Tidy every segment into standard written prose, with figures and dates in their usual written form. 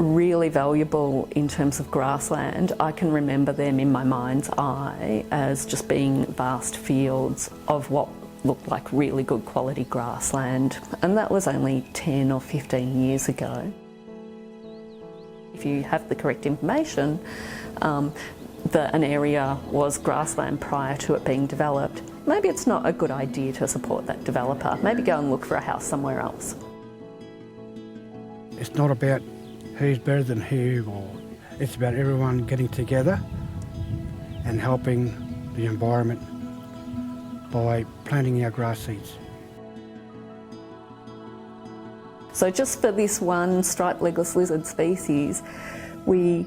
really valuable in terms of grassland. I can remember them in my mind's eye as just being vast fields of what looked like really good quality grassland, and that was only 10 or 15 years ago. If you have the correct information, that an area was grassland prior to it being developed, maybe it's not a good idea to support that developer. Maybe go and look for a house somewhere else. It's not about who's better than who, or it's about everyone getting together and helping the environment by planting our grass seeds. So just for this one striped legless lizard species, we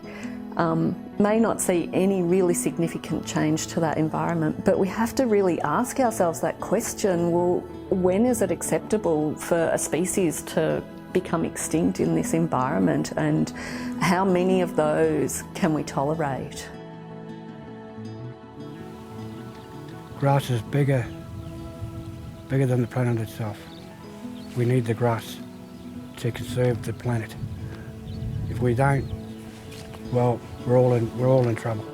may not see any really significant change to that environment, but we have to really ask ourselves that question, well, when is it acceptable for a species to become extinct in this environment, and how many of those can we tolerate? Grass is bigger than the planet itself. We need the grass to conserve the planet. If we don't, well, we're all in trouble.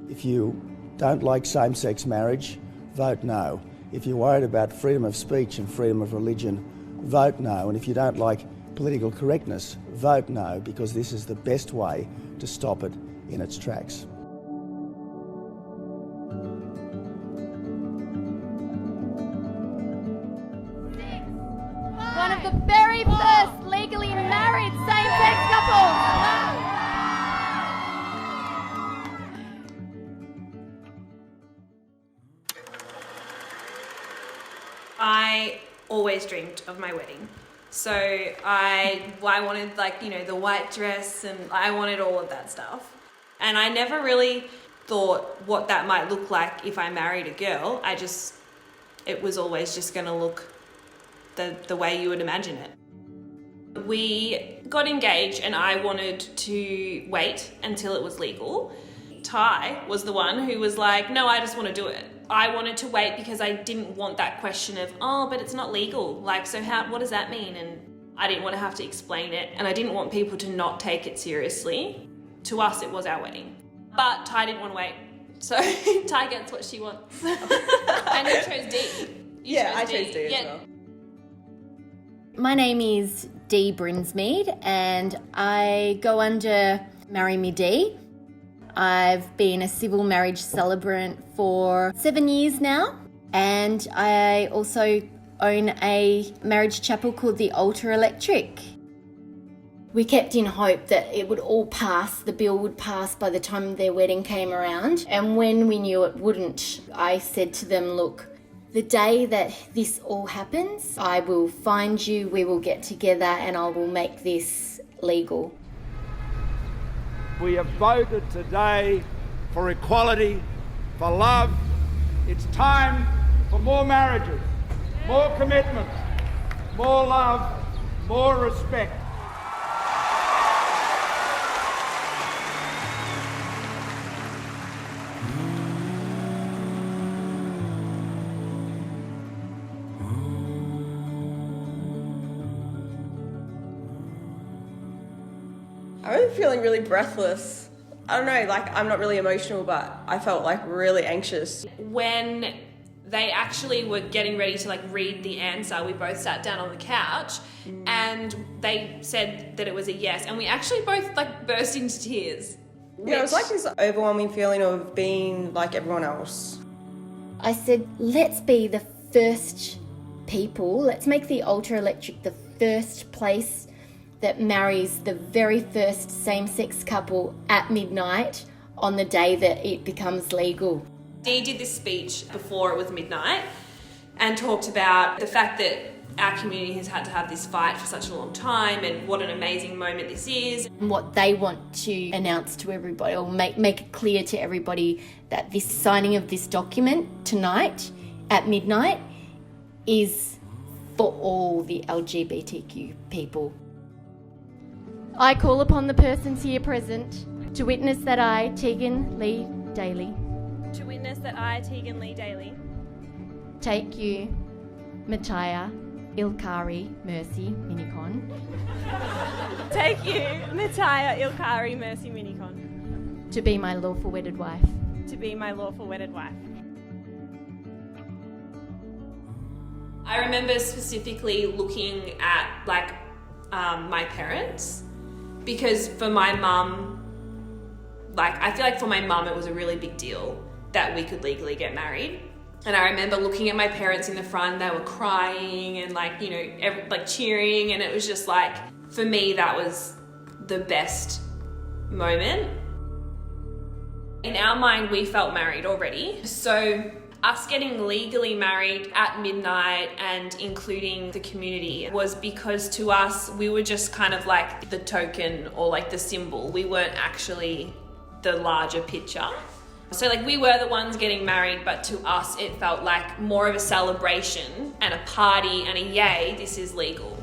If you don't like same-sex marriage, vote no. If you're worried about freedom of speech and freedom of religion, vote no. And if you don't like political correctness, vote no, because this is the best way to stop it in its tracks. One of the very first legally married same-sex couples. I always dreamed of my wedding. So I wanted, like, you know, the white dress, and I wanted all of that stuff. And I never really thought what that might look like if I married a girl. It was always just going to look the way you would imagine it. We got engaged and I wanted to wait until it was legal. Ty was the one who was like, no, I just want to do it. I wanted to wait because I didn't want that question of, oh, but it's not legal. Like, so what does that mean? And I didn't want to have to explain it, and I didn't want people to not take it seriously. To us, it was our wedding. But Ty didn't want to wait. So Ty gets what she wants. And you chose D. I chose D as well. My name is Dee Brinsmead and I go under Marry Me Dee. I've been a civil marriage celebrant for 7 years now, and I also own a marriage chapel called the Altar Electric. We kept in hope that it would all pass, the bill would pass by the time their wedding came around, and when we knew it wouldn't, I said to them, look, the day that this all happens, I will find you, we will get together, and I will make this legal. We have voted today for equality, for love. It's time for more marriages, more commitment, more love, more respect. I remember feeling really breathless. I don't know, like, I'm not really emotional, but I felt like really anxious. When they actually were getting ready to, like, read the answer, we both sat down on the couch and they said that it was a yes, and we actually both, like, burst into tears. Yeah, it was like this overwhelming feeling of being like everyone else. I said, let's be the first people, let's make the Altar Electric the first place that marries the very first same-sex couple at midnight on the day that it becomes legal. Dee did this speech before it was midnight and talked about the fact that our community has had to have this fight for such a long time and what an amazing moment this is. And what they want to announce to everybody, or make it clear to everybody, that this signing of this document tonight at midnight is for all the LGBTQ people. I call upon the persons here present to witness that I, Tegan Lee Daly, To witness that I, Tegan Lee Daly, take you, Mattia Ilkari Mercy Minicon, take you, Mattia Ilkari Mercy Minicon, To be my lawful wedded wife. To be my lawful wedded wife. I remember specifically looking at my parents, because for my mum, I feel like for my mum it was a really big deal that we could legally get married. And I remember looking at my parents in the front, they were crying and cheering, and it was just for me that was the best moment. In our mind we felt married already, so us getting legally married at midnight and including the community was because to us we were just kind of like the token or the symbol. We weren't actually the larger picture. So we were the ones getting married, but to us it felt like more of a celebration and a party and a yay, this is legal.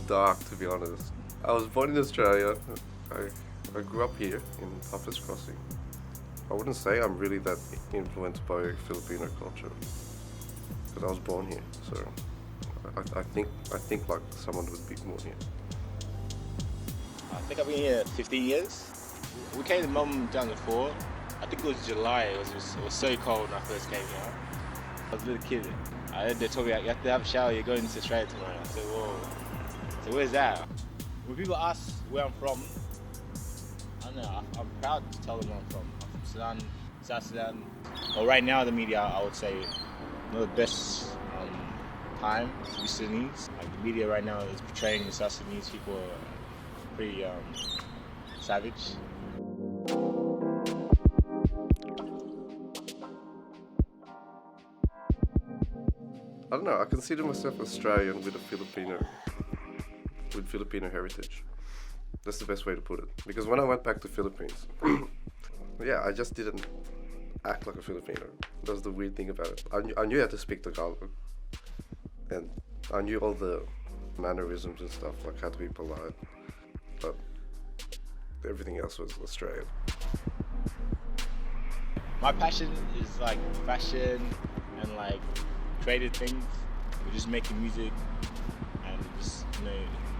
Dark, to be honest. I was born in Australia. I grew up here in Papa's Crossing. I wouldn't say I'm really that influenced by Filipino culture, because I was born here. So I think like someone would be born here. I think I've been here 15 years. We came to Mum 2004. I think it was July. It was so cold when I first came here. I was a little kid. They told me you have to have a shower. You're going to Australia tomorrow. I said, whoa. So where's that? When people ask where I'm from, I don't know, I'm proud to tell them where I'm from. I'm from Sudan, South Sudan. Well, right now, the media, I would say, not the best time to be Sudanese. The media right now is portraying the South Sudanese people pretty savage. I don't know, I consider myself Australian with Filipino heritage. That's the best way to put it. Because when I went back to Philippines, I just didn't act like a Filipino. That's the weird thing about it. I knew how to speak Tagalog, and I knew all the mannerisms and stuff, like how to be polite, but everything else was Australian. My passion is fashion and creative things. We're just making music and just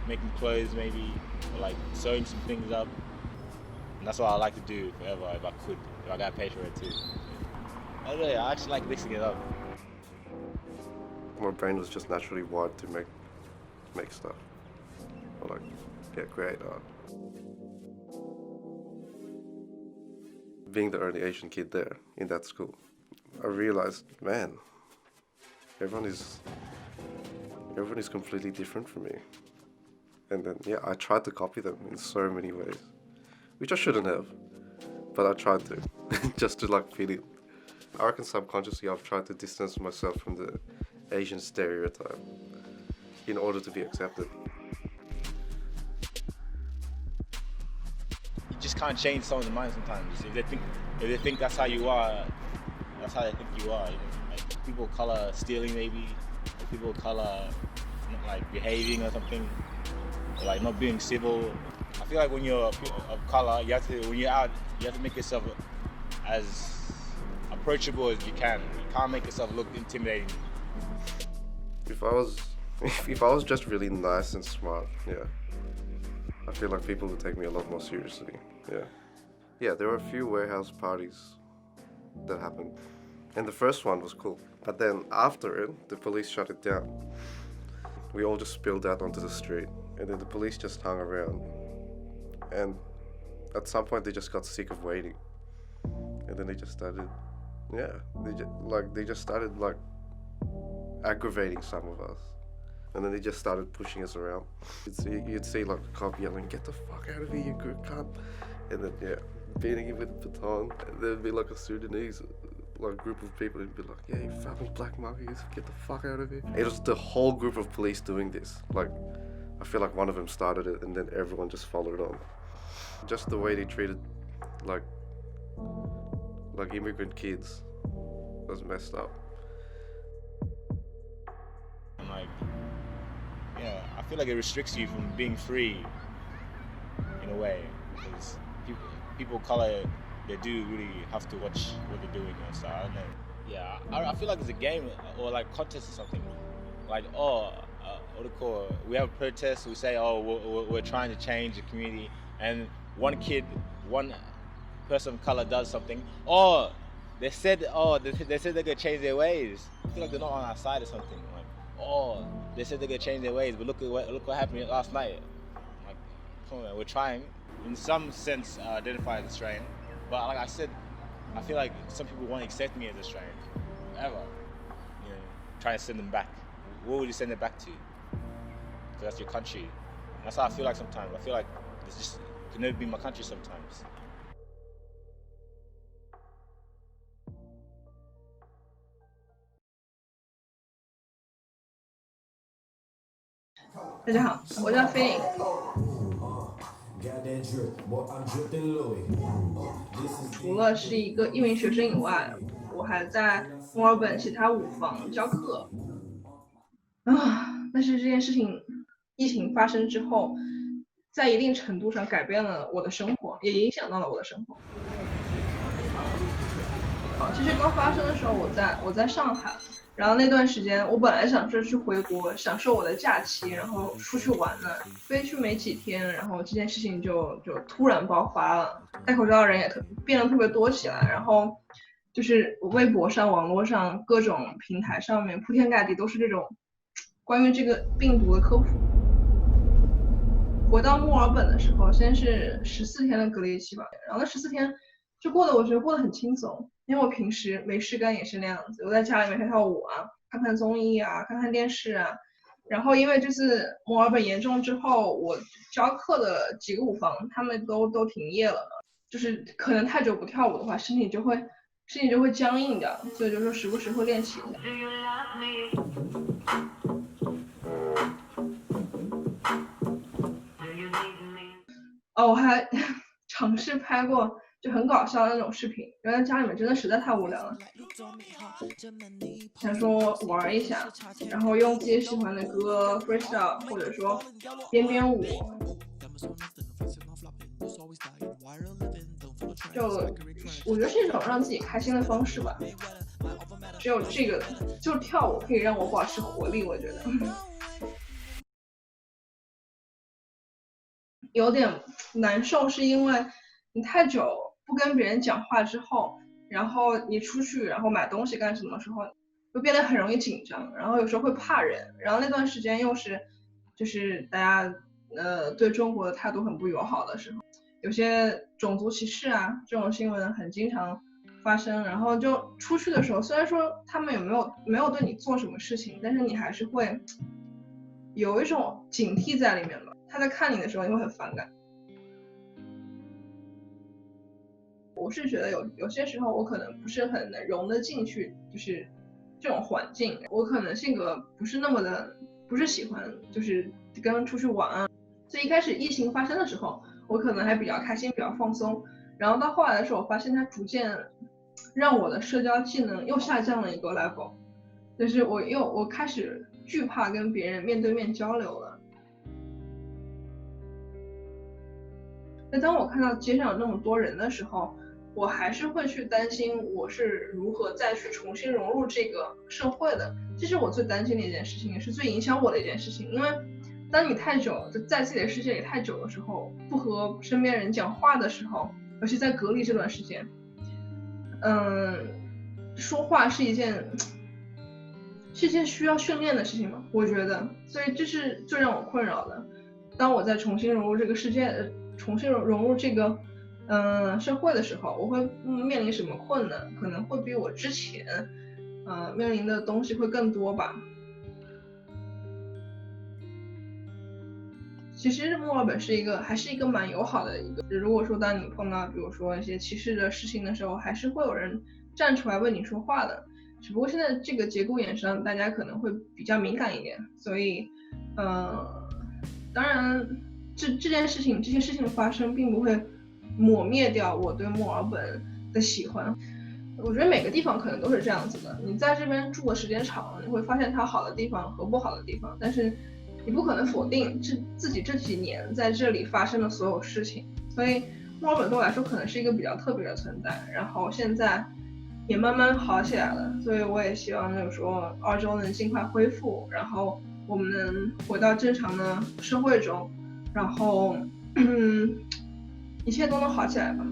making clothes maybe, or sewing some things up. And that's what I like to do forever if I could, if I got paid for it too. I don't know, I actually like mixing it up. My brain was just naturally wired to make stuff, or create art. Being the only Asian kid there in that school, I realized, man, everyone is completely different from me. And then, I tried to copy them in so many ways, which I shouldn't have, but I tried to, just to fit in. I reckon subconsciously I've tried to distance myself from the Asian stereotype in order to be accepted. You just can't change someone's mind sometimes. If they think that's how you are, that's how they think you are. People of color stealing maybe, or people of color not behaving or something, or not being civil. I feel like when you're of color, when you're out, you have to make yourself as approachable as you can. You can't make yourself look intimidating. If I was just really nice and smart, I feel like people would take me a lot more seriously. There were a few warehouse parties that happened, and the first one was cool. But then after it, the police shut it down. we all just spilled out onto the street, and then the police just hung around. And at some point, they just got sick of waiting, and then they just started, they just started aggravating some of us, and then they just started pushing us around. You'd see like a cop yelling, "Get the fuck out of here, you good cunt!" And then beating him with a baton. And there'd be like a Sudanese group of people who'd be like, "Yeah, you fucking black monkeys, get the fuck out of here." It was the whole group of police doing this. I feel like one of them started it, and then everyone just followed on. Just the way they treated like immigrant kids was messed up. And I feel like it restricts you from being free in a way, because people of color, they do really have to watch what they're doing and stuff. I don't know. Yeah, I feel like it's a game or like contest or something. Like, we have protests, we say, we're trying to change the community, and one person of color does something. They said they're gonna change their ways. I feel like they're not on our side or something. They said they're gonna change their ways, but look what happened last night. Like, come on, we're trying, in some sense, identify as Australian. But like I said, I feel like some people won't accept me as Australian, ever. Try to send them back. What would you send them back to? Because that's your country. And that's how I feel like sometimes. I feel like it can never be my country sometimes.大家好，我叫菲林。除了是一个一名学生以外，我还在墨尔本其他5房教课。但是这件事情，疫情发生之后，在一定程度上改变了我的生活，也影响到了我的生活。其实刚发生的时候，我在上海。然后那段时间，我本来想是去回国享受我的假期，然后出去玩呢，飞去没几天，然后这件事情就突然爆发了，戴口罩的人也变得特别多起来，然后就是微博上、网络上各种平台上面铺天盖地都是这种关于这个病毒的科普。回到墨尔本的时候，先是14天的隔离期吧，然后那14天就我觉得过得很轻松。因为我平时没事干也是那样子，我在家里面跳跳舞啊，看看综艺啊，看看电视啊。然后因为这次墨尔本严重之后，我教课的几个舞房他们都停业了，就是可能太久不跳舞的话，身体就会僵硬的，所以就说时不时会练习一下。我还尝试拍过就很搞笑的那种视频，因为在家里面真的实在太无聊了，想说玩一下，然后用自己喜欢的歌 freestyle， 或者说编舞，就我觉得是一种让自己开心的方式吧。只有这个，就跳舞可以让我保持活力，我觉得。有点难受，是因为你太久不跟别人讲话之后，然后你出去然后买东西干什么的时候，会变得很容易紧张，然后有时候会怕人，然后那段时间又是就是大家对中国的态度很不友好的时候，有些种族歧视啊这种新闻很经常发生，然后就出去的时候，虽然说他们没有对你做什么事情，但是你还是会有一种警惕在里面吧。他在看你的时候，你会很反感。我是觉得有些时候我可能不是很能融得进去，就是这种环境，我可能性格不是喜欢就是跟人出去玩啊。所以一开始疫情发生的时候，我可能还比较开心，比较放松。然后到后来的时候，我发现它逐渐让我的社交技能又下降了一个 level， 就是我开始惧怕跟别人面对面交流了。那当我看到街上有那么多人的时候，我还是会去担心我是如何再去重新融入这个社会的。这是我最担心的一件事情，也是最影响我的一件事情。因为当你太久在自己的世界里太久的时候，不和身边人讲话的时候，尤其在隔离这段时间，说话是一件是件需要训练的事情吗？我觉得，所以这是最让我困扰的。当我在重新融入这个世界，重新融入这个社会的时候，我会面临什么困难？可能会比我之前面临的东西会更多吧。其实墨尔本还是一个蛮友好的一个。如果说当你碰到比如说一些歧视的事情的时候，还是会有人站出来为你说话的。只不过现在这个节骨眼上，大家可能会比较敏感一点，所以当然这些事情的发生，并不会抹灭掉我对墨尔本的喜欢。我觉得每个地方可能都是这样子的，你在这边住的时间长了，你会发现它好的地方和不好的地方，但是你不可能否定自己这几年在这里发生的所有事情。所以墨尔本对我来说可能是一个比较特别的存在，然后现在也慢慢好起来了，所以我也希望就是说澳洲能尽快恢复，然后我们能回到正常的社会中，然后一切都能好起来吧。